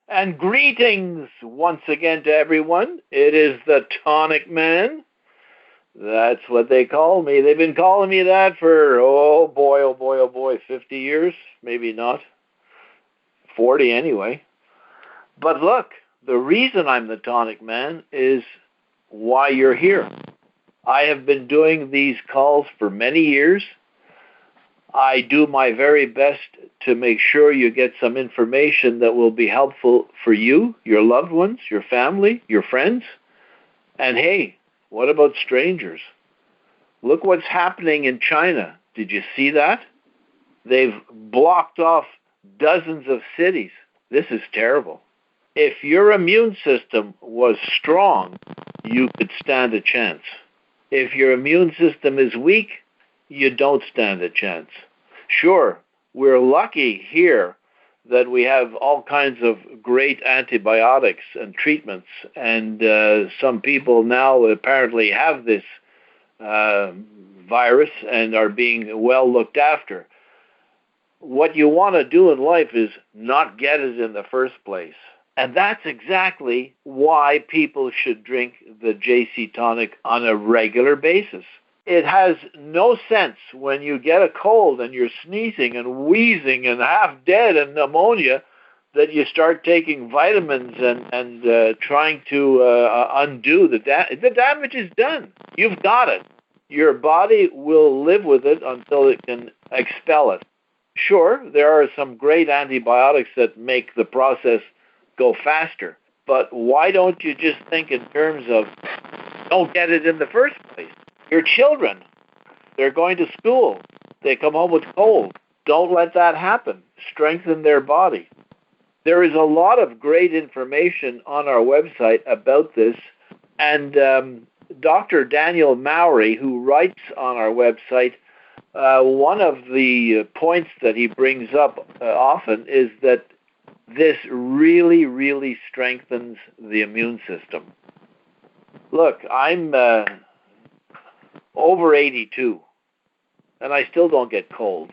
And greetings once again to everyone. It is the Tonic Man. That's what they call me. They've been calling me that for, oh boy, 50 years. Maybe not. 40 anyway. But look, the reason I'm the Tonic Man is why you're here. I have been doing these calls for many years. I do my very best to make sure you get some information that will be helpful for you, your loved ones, your family, your friends. And hey, what about strangers? Look what's happening in China. Did you see that? They've blocked off dozens of cities. This is terrible. If your immune system was strong, you could stand a chance. If your immune system is weak, you don't stand a chance. Sure, we're lucky here that we have all kinds of great antibiotics and treatments, and some people now apparently have this virus and are being well looked after. What you want to do in life is not get it in the first place. And that's exactly why people should drink the JC Tonic on a regular basis. It has no sense when you get a cold and you're sneezing and wheezing and half dead and pneumonia that you start taking vitamins and trying to undo the damage. The damage is done. You've got it. Your body will live with it until it can expel it. Sure, there are some great antibiotics that make the process go faster. But why don't you just think in terms of don't get it in the first place? Your children, they're going to school. They come home with cold. Don't let that happen. Strengthen their body. There is a lot of great information on our website about this. And Dr. Daniel Mowrey, who writes on our website, one of the points that he brings up often is that this really, really strengthens the immune system. Look, I'm over 82, and I still don't get colds.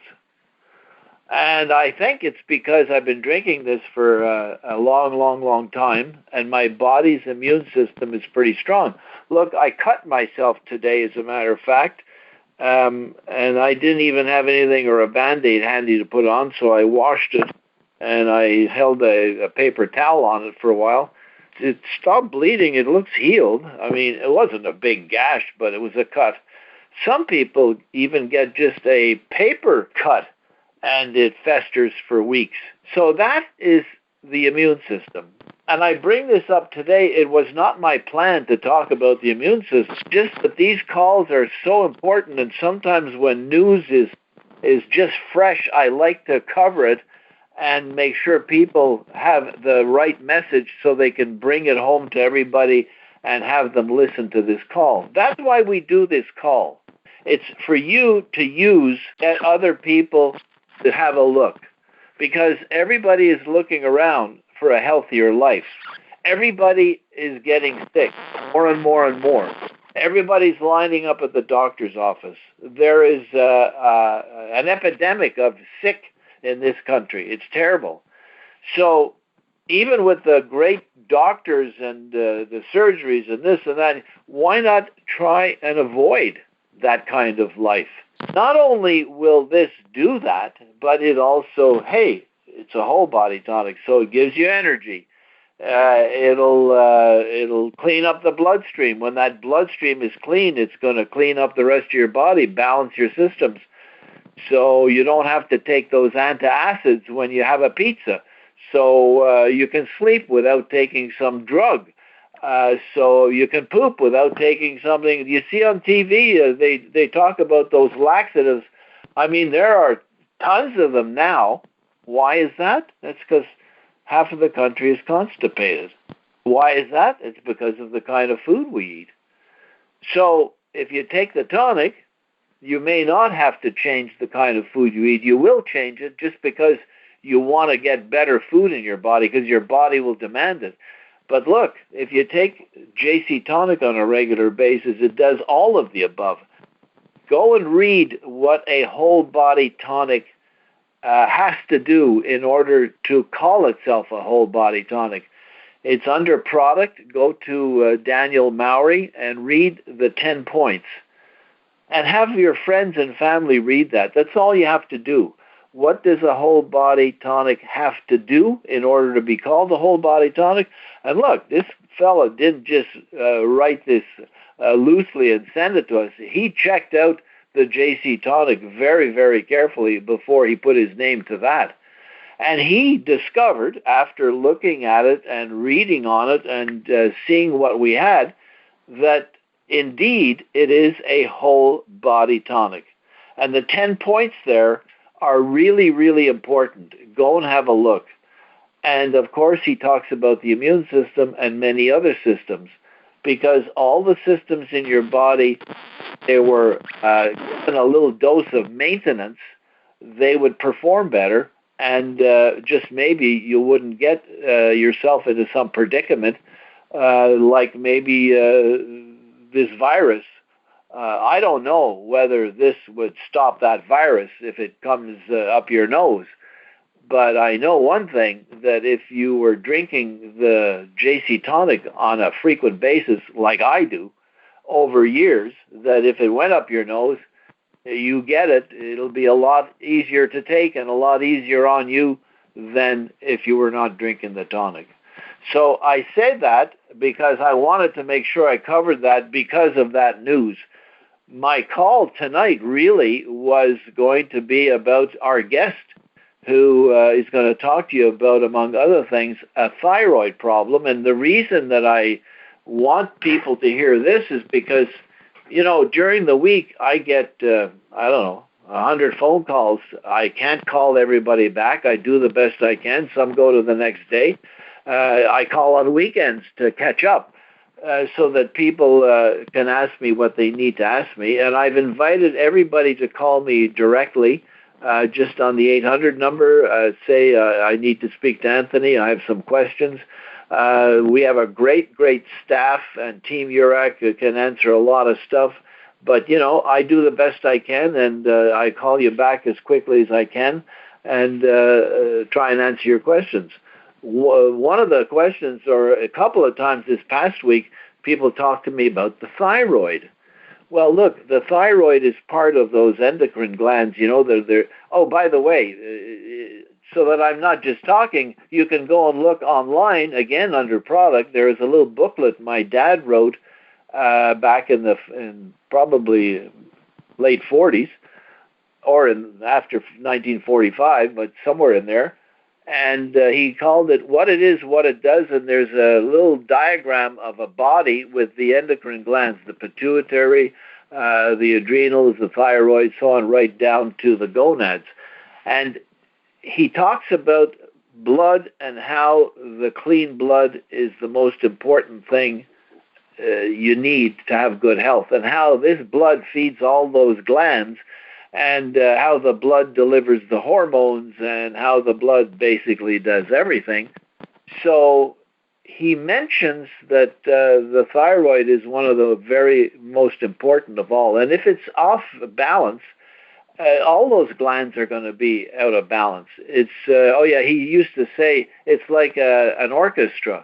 And I think it's because I've been drinking this for a long time, and my body's immune system is pretty strong. Look, I cut myself today, as a matter of fact, and I didn't even have anything or a Band-Aid handy to put on, so I washed it. And I held a paper towel on it for a while. It stopped bleeding. It looks healed. I mean, it wasn't a big gash, but it was a cut. Some people even get just a paper cut, and it festers for weeks. So that is the immune system. And I bring this up today. It was not my plan to talk about the immune system, just that these calls are so important, and sometimes when news is just fresh, I like to cover it and make sure people have the right message so they can bring it home to everybody and have them listen to this call. That's why we do this call. It's for you to use, get other people to have a look, because everybody is looking around for a healthier life. Everybody is getting sick more and more. Everybody's lining up at the doctor's office. There is an epidemic of sick in this country. It's terrible. So even with the great doctors and the surgeries and this and that, why not try and avoid that kind of life? Not only will this do that, but it also, hey, it's a whole body tonic, so it gives you energy. It'll clean up the bloodstream. When that bloodstream is clean, it's going to clean up the rest of your body, balance your systems. So you don't have to take those antacids when you have a pizza. So you can sleep without taking some drug. So you can poop without taking something. You see on TV, they talk about those laxatives. I mean, there are tons of them now. Why is that? That's because half of the country is constipated. Why is that? It's because of the kind of food we eat. So if you take the tonic, you may not have to change the kind of food you eat. You will change it just because you want to get better food in your body, because your body will demand it. But look, if you take JC Tonic on a regular basis, it does all of the above. Go and read what a whole body tonic has to do in order to call itself a whole body tonic. It's under product. Go to Daniel Mowrey and read the 10 points. And have your friends and family read that. That's all you have to do. What does a whole body tonic have to do in order to be called a whole body tonic? And look, this fella didn't just write this loosely and send it to us. He checked out the JC Tonic very, very carefully before he put his name to that. And he discovered, after looking at it and reading on it and seeing what we had, that indeed it is a whole body tonic. And the 10 points there are really, really important. Go and have a look. And of course, he talks about the immune system and many other systems, because all the systems in your body, they were given a little dose of maintenance, they would perform better, and just maybe you wouldn't get yourself into some predicament like maybe this virus. I don't know whether this would stop that virus if it comes up your nose. But I know one thing, that if you were drinking the JC Tonic on a frequent basis, like I do, over years, that if it went up your nose, you get it, it'll be a lot easier to take and a lot easier on you than if you were not drinking the tonic. So I said that because I wanted to make sure I covered that because of that news. My call tonight really was going to be about our guest, who is going to talk to you about, among other things, a thyroid problem. And the reason that I want people to hear this is because, you know, during the week I get, 100 phone calls. I can't call everybody back. I do the best I can. Some go to the next day. I call on weekends to catch up so that people can ask me what they need to ask me. And I've invited everybody to call me directly. Just on the 800 number, say I need to speak to Anthony. I have some questions. We have a great, great staff, and Team URAC who can answer a lot of stuff. But, you know, I do the best I can, and I call you back as quickly as I can and try and answer your questions. One of the questions, or a couple of times this past week, people talked to me about the thyroid. Well, look, the thyroid is part of those endocrine glands. You know, they're oh, by the way, so that I'm not just talking, you can go and look online, again, under product. There is a little booklet my dad wrote back in probably late 40s, or after 1945, but somewhere in there. And he called it What It Is, What It Does, and there's a little diagram of a body with the endocrine glands, the pituitary, the adrenals, the thyroid, so on, right down to the gonads. And he talks about blood and how the clean blood is the most important thing you need to have good health, and how this blood feeds all those glands, and how the blood delivers the hormones, and how the blood basically does everything. So he mentions that the thyroid is one of the very most important of all. And if it's off balance, all those glands are going to be out of balance. It's, he used to say it's like an orchestra,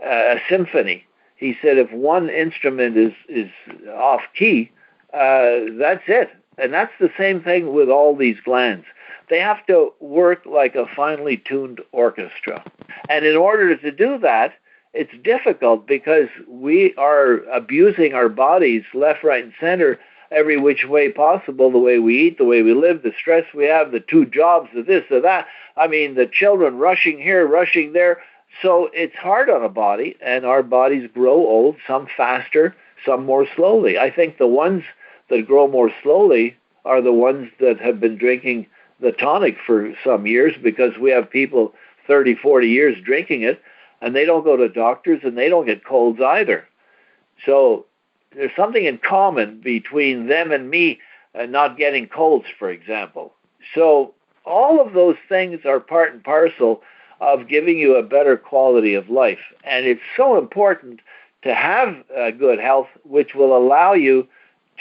a symphony. He said if one instrument is off key, that's it. And that's the same thing with all these glands. They have to work like a finely tuned orchestra. And in order to do that, it's difficult because we are abusing our bodies left, right, and center every which way possible, the way we eat, the way we live, the stress we have, the 2 jobs, the this, the that. I mean, the children rushing here, rushing there. So it's hard on a body, and our bodies grow old, some faster, some more slowly. I think the ones that grow more slowly are the ones that have been drinking the tonic for some years, because we have people 30, 40 years drinking it, and they don't go to doctors, and they don't get colds either. So there's something in common between them and me not getting colds, for example. So all of those things are part and parcel of giving you a better quality of life. And it's so important to have good health, which will allow you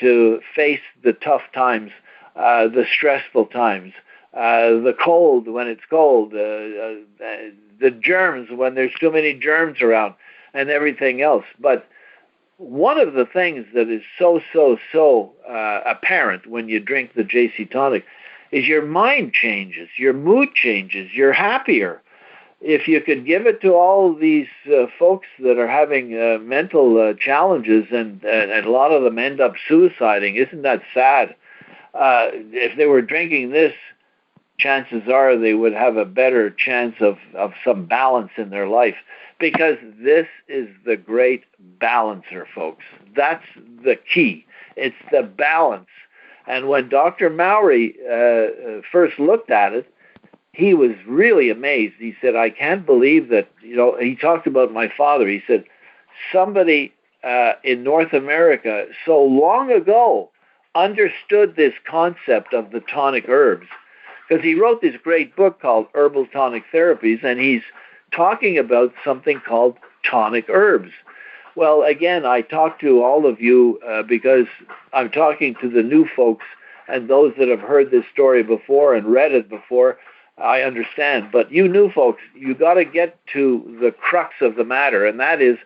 to face the tough times, the stressful times, the cold when it's cold, the germs when there's too many germs around, and everything else. But one of the things that is so apparent when you drink the JC Tonic is your mind changes, your mood changes, you're happier. If you could give it to all these folks that are having mental challenges, and a lot of them end up suiciding, isn't that sad? If they were drinking this, chances are they would have a better chance of some balance in their life, because this is the great balancer, folks. That's the key. It's the balance. And when Dr. Mowrey first looked at it, he was really amazed. He said, I can't believe that, he talked about my father. He said, somebody in North America so long ago understood this concept of the tonic herbs, because he wrote this great book called Herbal Tonic Therapies, and he's talking about something called tonic herbs. Well, again, I talk to all of you because I'm talking to the new folks, and those that have heard this story before and read it before, I understand. But you new folks, you got to get to the crux of the matter, and that is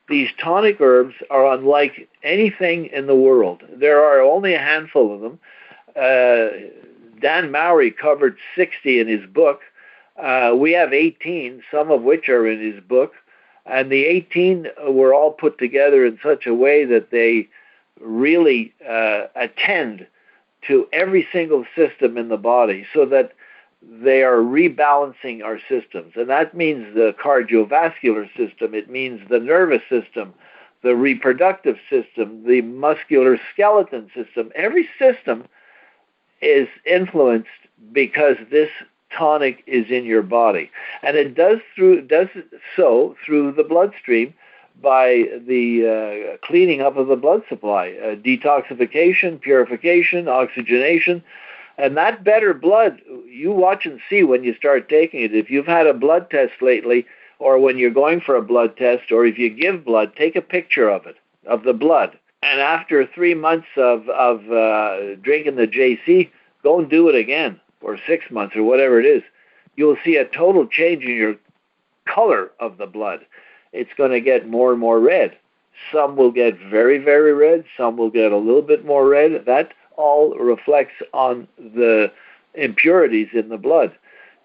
these tonic herbs are unlike anything in the world. There are only a handful of them. Dan Mowrey covered 60 in his book. We have 18, some of which are in his book. And the 18 were all put together in such a way that they really attend to every single system in the body, so that they are rebalancing our systems. And that means the cardiovascular system, it means the nervous system, the reproductive system, the muscular skeleton system. Every system is influenced because this tonic is in your body, and it does so through the bloodstream by the cleaning up of the blood supply, detoxification, purification, oxygenation, and that better blood. You watch and see when you start taking it. If you've had a blood test lately, or when you're going for a blood test, or if you give blood, take a picture of it, of the blood. And after 3 months of drinking the JC, go and do it again, or 6 months, or whatever it is. You'll see a total change in your color of the blood. It's going to get more and more red. Some will get very, very red. Some will get a little bit more red. That all reflects on the impurities in the blood.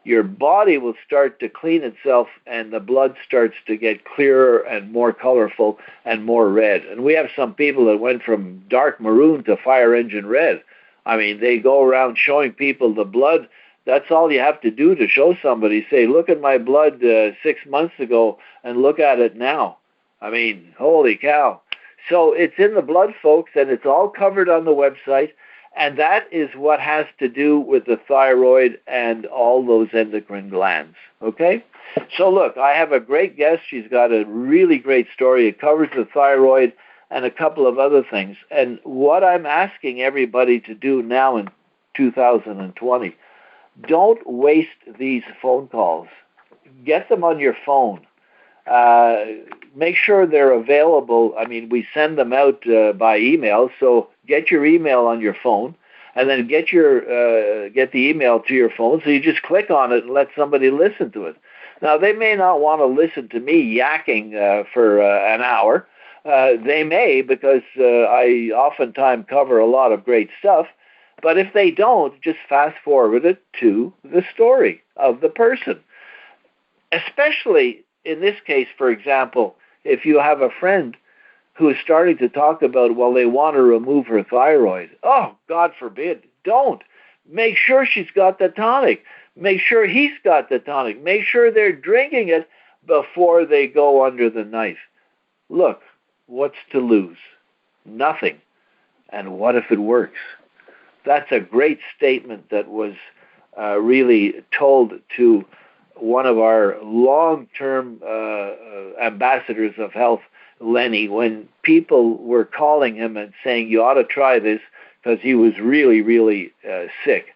Your body will start to clean itself, and the blood starts to get clearer and more colorful and more red. And we have some people that went from dark maroon to fire engine red. I mean, they go around showing people the blood. That's all you have to do to show somebody. Say, look at my blood 6 months ago and look at it now. I mean, holy cow. So it's in the blood, folks, and it's all covered on the website. And that is what has to do with the thyroid and all those endocrine glands, okay? So look, I have a great guest. She's got a really great story. It covers the thyroid and a couple of other things. And what I'm asking everybody to do now in 2020, don't waste these phone calls. Get them on your phone. Make sure they're available. I mean, we send them out by email, so get your email on your phone, and then get the email to your phone, so you just click on it and let somebody listen to it. Now, they may not want to listen to me yakking for an hour. They may, because I oftentimes cover a lot of great stuff, but if they don't, just fast forward it to the story of the person. Especially in this case, for example, if you have a friend who is starting to talk about, well, they want to remove her thyroid. Oh, God forbid, don't. Make sure she's got the tonic. Make sure he's got the tonic. Make sure they're drinking it before they go under the knife. Look, what's to lose? Nothing. And what if it works? That's a great statement that was really told to one of our long-term ambassadors of health, Lenny, when people were calling him and saying, you ought to try this, because he was really, really sick.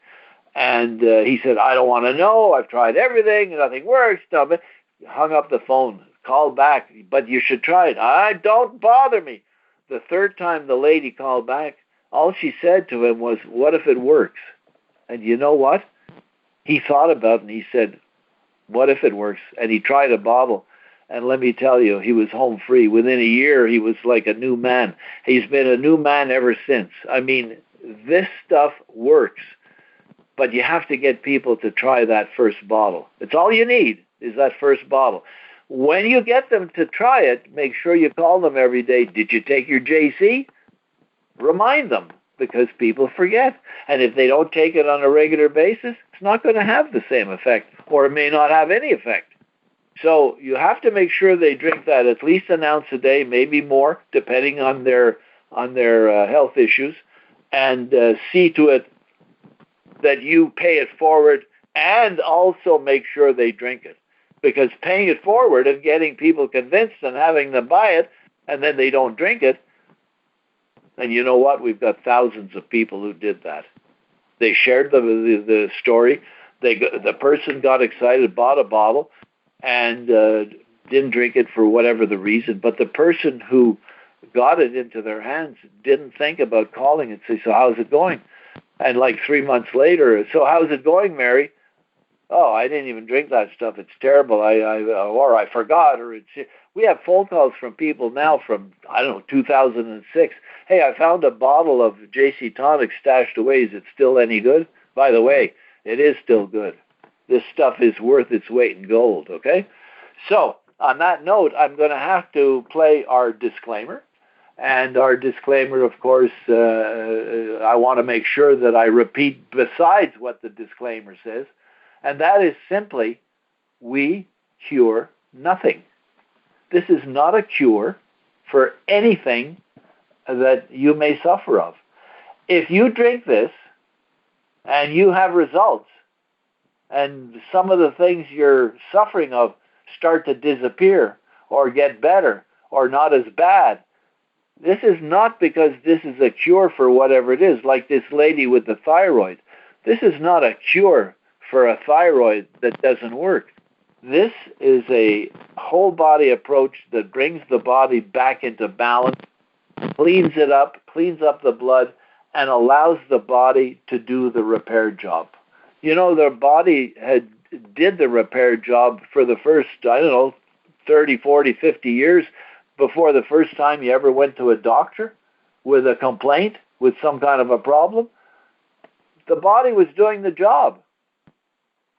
And he said, I don't want to know. I've tried everything. Nothing works. Hung up the phone, called back, but you should try it. Don't bother me. The third time the lady called back, all she said to him was, what if it works? And you know what? He thought about it and he said, what if it works? And he tried a bottle. And let me tell you, he was home free. Within a year, he was like a new man. He's been a new man ever since. I mean, this stuff works, but you have to get people to try that first bottle. It's all you need is that first bottle. When you get them to try it, make sure you call them every day. Did you take your JC? Remind them, because people forget. And if they don't take it on a regular basis, it's not going to have the same effect, or it may not have any effect. So you have to make sure they drink that at least an ounce a day, maybe more, depending on their health issues, and see to it that you pay it forward and also make sure they drink it. Because paying it forward and getting people convinced and having them buy it, and then they don't drink it, and you know what? We've got thousands of people who did that. They shared the story. The person got excited, bought a bottle, and didn't drink it for whatever the reason. But the person who got it into their hands didn't think about calling and say, so how's it going? And like 3 months later, so how's it going, Mary? Oh, I didn't even drink that stuff. It's terrible. Or I forgot. Or we have phone calls from people now from, 2006. Hey, I found a bottle of JC Tonic stashed away. Is it still any good? By the way, it is still good. This stuff is worth its weight in gold, okay? So, on that note, I'm going to have to play our disclaimer. And our disclaimer, of course, I want to make sure that I repeat besides what the disclaimer says. And that is simply, we cure nothing. This is not a cure for anything that you may suffer of. If you drink this and you have results, and some of the things you're suffering of start to disappear or get better or not as bad, this is not because this is a cure for whatever it is, like this lady with the thyroid. This is not a cure for a thyroid that doesn't work. This is a whole body approach that brings the body back into balance, cleans it up, cleans up the blood, and allows the body to do the repair job. You know, the body did the repair job for the first, 30, 40, 50 years before the first time you ever went to a doctor with a complaint, with some kind of a problem. The body was doing the job.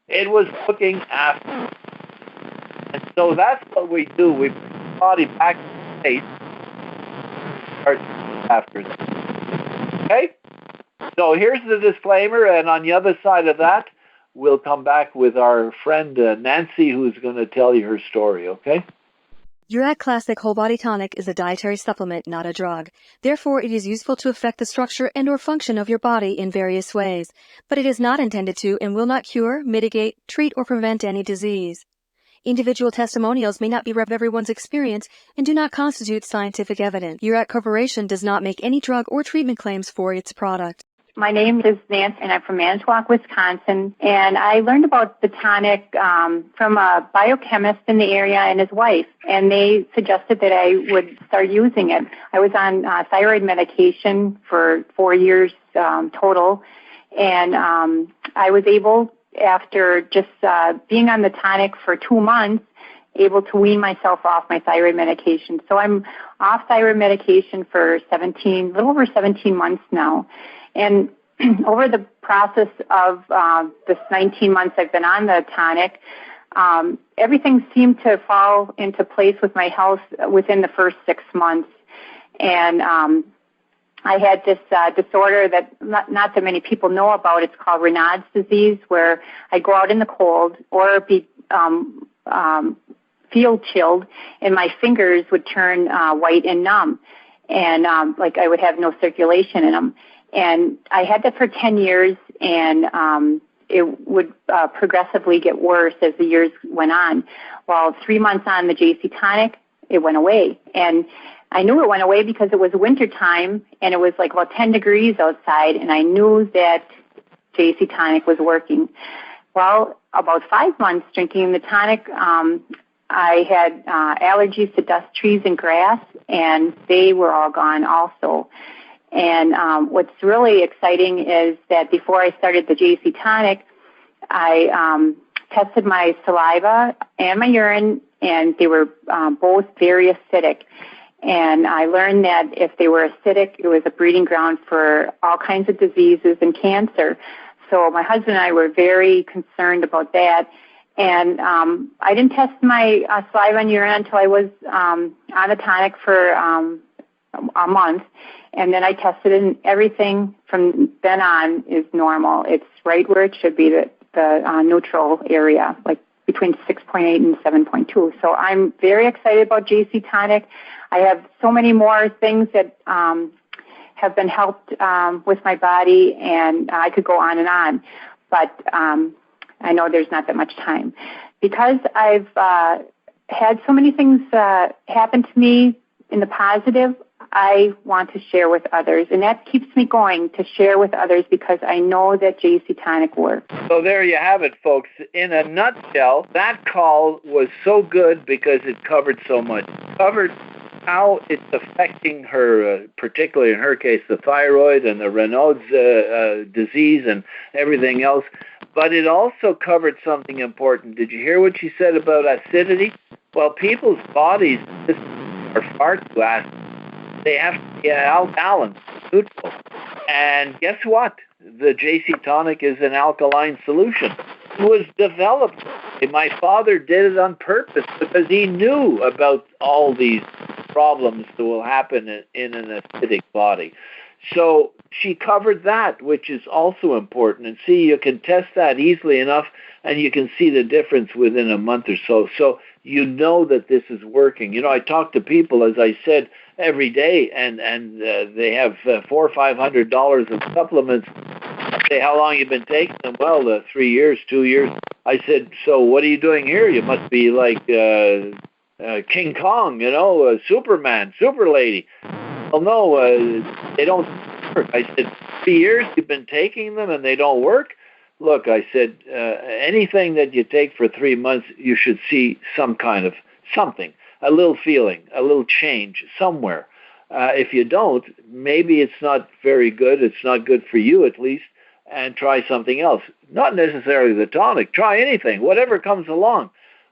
It was looking after. And so that's what we do. We bring the body back to state, start after that. Okay? So here's the disclaimer, and on the other side of that, we'll come back with our friend Nancy, who's going to tell you her story, okay? Uric Classic Whole Body Tonic is a dietary supplement, not a drug. Therefore, it is useful to affect the structure and or function of your body in various ways, but it is not intended to and will not cure, mitigate, treat, or prevent any disease. Individual testimonials may not be everyone's experience and do not constitute scientific evidence. Uric Corporation does not make any drug or treatment claims for its product. My name is Nancy, and I'm from Manitowoc, Wisconsin. And I learned about the tonic from a biochemist in the area and his wife, and they suggested that I would start using it. I was on thyroid medication for 4 years total, and I was able, after just being on the tonic for 2 months, able to wean myself off my thyroid medication. So I'm off thyroid medication for a little over 17 months now. And over the process of this 19 months I've been on the tonic, everything seemed to fall into place with my health within the first 6 months. And I had this disorder that not that many people know about. It's called Raynaud's disease, where I go out in the cold or be feel chilled, and my fingers would turn white and numb, and like I would have no circulation in them. And I had that for 10 years, and it would progressively get worse as the years went on. Well, 3 months on the JC Tonic, it went away. And I knew it went away because it was winter time, and it was like about 10 degrees outside, and I knew that JC Tonic was working. Well, about 5 months drinking the tonic, I had allergies to dust, trees, and grass, and they were all gone also. And what's really exciting is that before I started the JC Tonic, I tested my saliva and my urine, and they were both very acidic. And I learned that if they were acidic, it was a breeding ground for all kinds of diseases and cancer. So my husband and I were very concerned about that. And I didn't test my saliva and urine until I was on the tonic for a month. And then I tested it, and everything from then on is normal. It's right where it should be, the neutral area, like between 6.8 and 7.2. So I'm very excited about JC Tonic. I have so many more things that have been helped with my body, and I could go on and on. But I know there's not that much time. Because I've had so many things happen to me in the positive, I want to share with others. And that keeps me going, to share with others, because I know that JC Tonic works. So there you have it, folks. In a nutshell, that call was so good because it covered so much. It covered how it's affecting her, particularly in her case, the thyroid and the Raynaud's disease and everything else. But it also covered something important. Did you hear what she said about acidity? Well, people's bodies are far too acid. They have to be balanced, neutral. And guess what? The JC Tonic is an alkaline solution. It was developed. My father did it on purpose because he knew about all these problems that will happen in an acidic body. So she covered that, which is also important. And see, you can test that easily enough, and you can see the difference within a month or so. So you know that this is working. You know, I talk to people, as I said, every day, and they have $400 or $500 of supplements. I say, how long you been taking them? Well, 3 years, 2 years. I said, so what are you doing here? You must be like King Kong, you know, Superman, super lady. Well, no, they don't work. I said, 3 years you've been taking them and they don't work? Look, I said, anything that you take for 3 months, you should see some kind of something, a little feeling, a little change somewhere. If you don't, maybe it's not very good. It's not good for you, at least, and try something else. Not necessarily the tonic. Try anything, whatever comes along.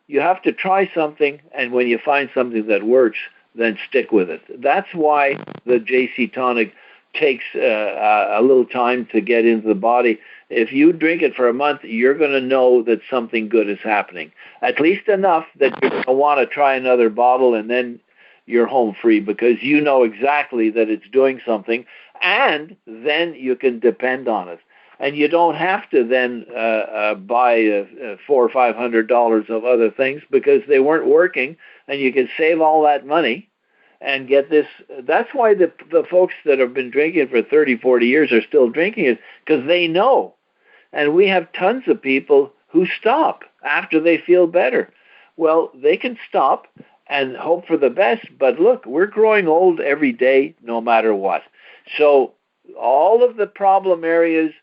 You have to try something, and when you find something that works, then stick with it. That's why the JC Tonic takes a little time to get into the body. If you drink it for a month, you're going to know that something good is happening. At least enough that you're going to want to try another bottle, and then you're home free because you know exactly that it's doing something, and then you can depend on it. And you don't have to then buy $400 or $500 of other things because they weren't working, and you can save all that money and get this. That's why the folks that have been drinking for 30, 40 years are still drinking it, because they know. And we have tons of people who stop after they feel better. Well, they can stop and hope for the best, but look, we're growing old every day no matter what. So all of the problem areas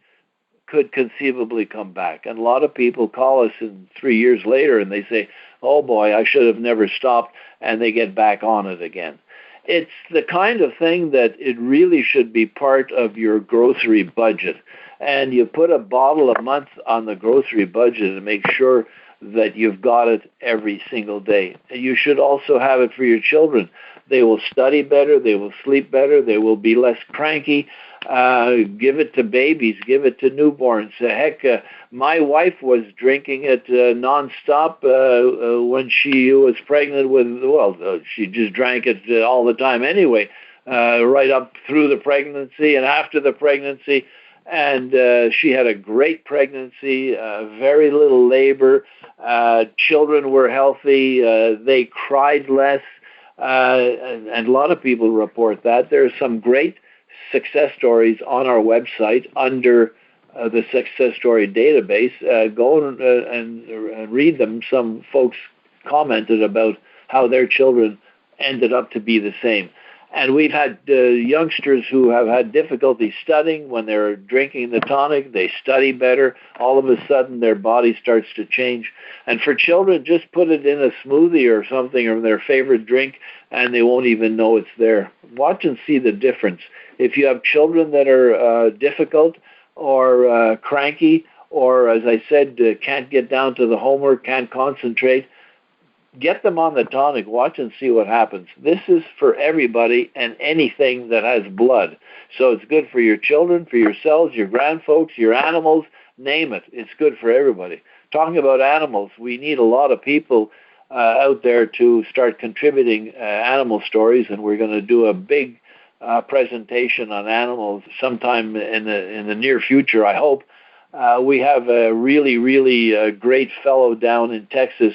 could conceivably come back. And a lot of people call us in 3 years later and they say, oh boy, I should have never stopped, and they get back on it again. It's the kind of thing that it really should be part of your grocery budget. And you put a bottle a month on the grocery budget and make sure that you've got it every single day. And you should also have it for your children. They will study better, they will sleep better, they will be less cranky. Give it to babies, give it to newborns. Heck, my wife was drinking it nonstop when she was pregnant with, she just drank it all the time anyway, right up through the pregnancy and after the pregnancy. And she had a great pregnancy, very little labor. Children were healthy. They cried less. And a lot of people report that. There are some great success stories on our website under the success story database. Go and read them. Some folks commented about how their children ended up to be the same. And we've had youngsters who have had difficulty studying. When they're drinking the tonic, they study better. All of a sudden, their body starts to change. And for children, just put it in a smoothie or something, or their favorite drink, and they won't even know it's there. Watch and see the difference. If you have children that are difficult or cranky or as I said, can't get down to the homework, can't concentrate, get them on the tonic. Watch and see what happens. This is for everybody and anything that has blood. So it's good for your children, for yourselves, your grandfolks, your animals, name it. It's good for everybody. Talking about animals, we need a lot of people out there to start contributing animal stories, and we're going to do a big presentation on animals sometime in the near future, I hope. We have a really great fellow down in Texas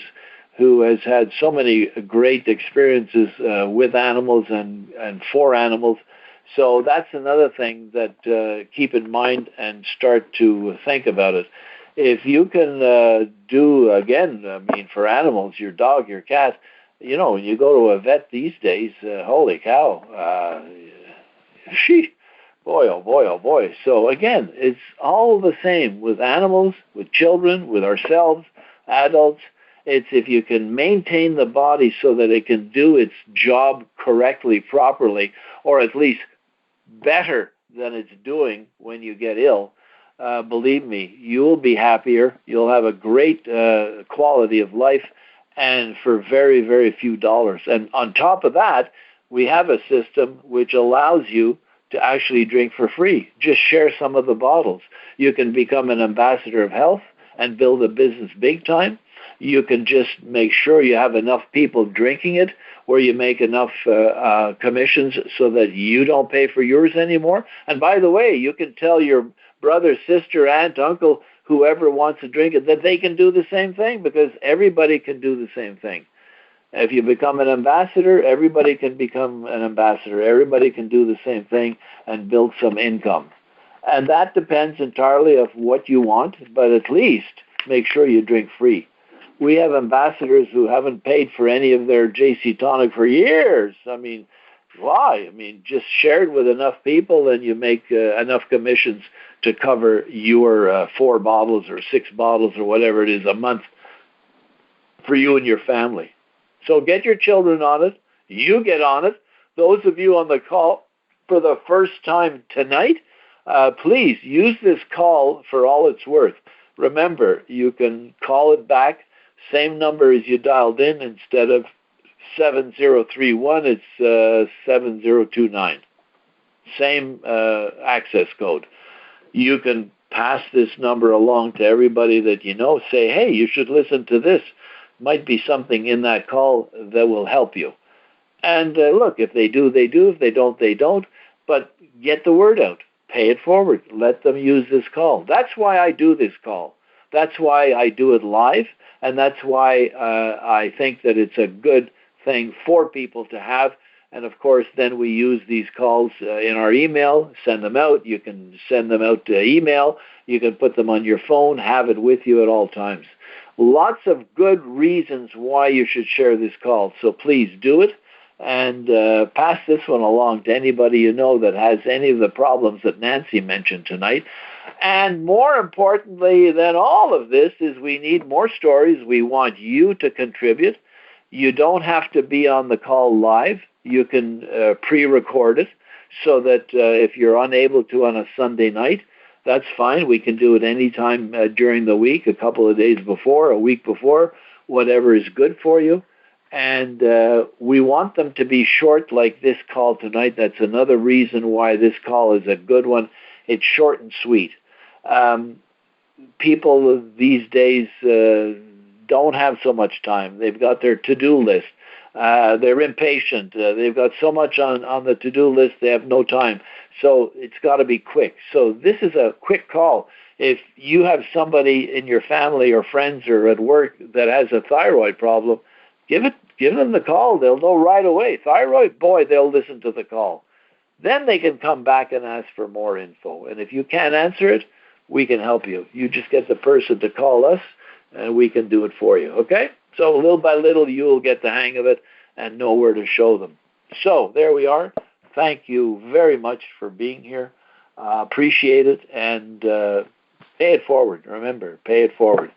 who has had so many great experiences with animals and for animals. So that's another thing that keep in mind and start to think about it. If you can do, again, I mean, for animals, your dog, your cat, you know, when you go to a vet these days, holy cow, boy, oh boy, oh boy. So again, it's all the same with animals, with children, with ourselves, adults. It's if you can maintain the body so that it can do its job correctly, properly, or at least better than it's doing when you get ill, believe me, you'll be happier. You'll have a great quality of life, and for very few dollars. And on top of that, we have a system which allows you to actually drink for free. Just share some of the bottles. You can become an ambassador of health and build a business big time. You can just make sure you have enough people drinking it where you make enough commissions so that you don't pay for yours anymore. And by the way, you can tell your brother, sister, aunt, uncle, whoever wants to drink it, that they can do the same thing, because everybody can do the same thing. If you become an ambassador, everybody can become an ambassador. Everybody can do the same thing and build some income. And that depends entirely of what you want, but at least make sure you drink free. We have ambassadors who haven't paid for any of their JC Tonic for years. I mean, why? I mean, just share it with enough people and you make enough commissions to cover your 4 bottles or 6 bottles or whatever it is a month for you and your family. So get your children on it. You get on it. Those of you on the call for the first time tonight, please use this call for all it's worth. Remember, you can call it back. Same number as you dialed in. Instead of 7031, it's 7029. Same access code. You can pass this number along to everybody that you know. Say, hey, you should listen to this. Might be something in that call that will help you. And look, if they do, they do. If they don't, they don't. But get the word out. Pay it forward. Let them use this call. That's why I do this call. That's why I do it live. And that's why I think that it's a good thing for people to have. And of course, then we use these calls in our email, send them out. You can send them out to email. You can put them on your phone, have it with you at all times. Lots of good reasons why you should share this call. So please do it and pass this one along to anybody you know that has any of the problems that Nancy mentioned tonight. And more importantly than all of this is we need more stories. We want you to contribute. You don't have to be on the call live. You can pre-record it so that if you're unable to on a Sunday night, that's fine. We can do it anytime during the week, a couple of days before, a week before, whatever is good for you. And we want them to be short like this call tonight. That's another reason why this call is a good one. It's short and sweet. People these days don't have so much time. They've got their to-do list. They're impatient. They've got so much on the to-do list, they have no time. So it's got to be quick. So this is a quick call. If you have somebody in your family or friends or at work that has a thyroid problem, give them the call. They'll know right away. Thyroid, boy, they'll listen to the call. Then they can come back and ask for more info. And if you can't answer it, we can help you. You just get the person to call us, and we can do it for you, okay? So little by little, you'll get the hang of it and know where to show them. So there we are. Thank you very much for being here. Appreciate it, and pay it forward. Remember, pay it forward.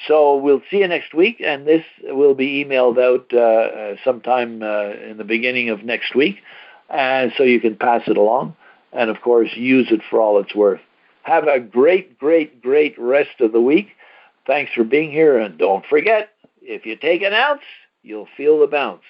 So we'll see you next week, and this will be emailed out sometime in the beginning of next week, and so you can pass it along, and of course, use it for all it's worth. Have a great, great, great rest of the week. Thanks for being here, and don't forget, if you take an ounce, you'll feel the bounce.